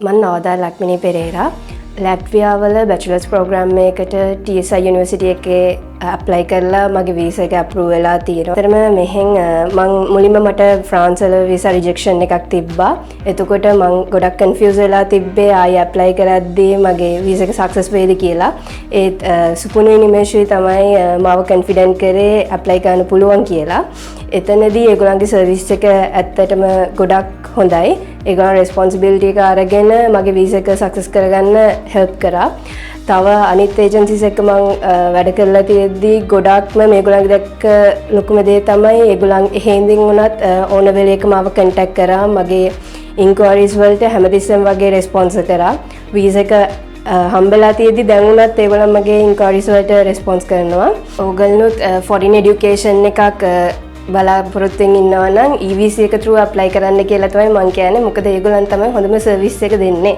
මම නවදා Lakmini Perera ලැට්වියාවල bachelor's programme එකකට TSI university එකේ ඇප්ලයි කරලා මගේ වීසා එක අප්‍රූව් වෙලා තියෙනවා. ඒතරම මෙහෙන් මං මුලින්ම මට ෆ්‍රාන්ස් වල වීසා රිජෙක්ෂන් එකක් තිබ්බා. එතකොට මං ගොඩක් කන්ෆියුස් වෙලා තිබ්බේ ආයෙ ඇප්ලයි කරද්දී මගේ වීසා එක සක්සස් වෙයිද කියලා. ඒත් සුපුණු නිමේෂුයි තමයි මාව කන්ෆිඩන්ට් කරේ ඇප්ලයි කරන්න පුළුවන් කියලා. එතනදී ඒගොල්ලන්ගේ සර්විස් එක ඇත්තටම ගොඩක් හොඳයි. ඒගොල්ලන් රෙස්පොන්සිබිලිටි එක අරගෙන මගේ වීසා එක සක්සස් කරගන්න හෙල්ප් කරා. තව අනිත් ඒජන්සිස් එක්ක මම වැඩ කරලා තියෙද්දී ගොඩක්ම මේගොල්ලන්ගේ දැක්ක ලොකුම දේ තමයි ඒගොල්ලන් එහෙන්දින් වුණත් ඕන වෙලේක මාව කන්ටැක්ට් කරා. මගේ ඉන්ක්වයරිස් වලට හැමතිස්සෙම වගේ රෙස්පොන්ස් කරා. වීසා එක හම්බෙලා තියෙද්දි දැන් උනත් ඒගොල්ලන් මගේ ඉන්ක්වයරිස් වලට රෙස්පොන්ස් කරනවා. ඕගොල්ලොත් ෆොරින් এডুকেෂන් එකක් බලාපොරොත්තුෙන් ඉන්නවා නම් EVC එක through apply කරන්න කියලා තමයි මම කියන්නේ. මොකද ඒගොල්ලන් තමයි හොඳම සර්විස් එක දෙන්නේ.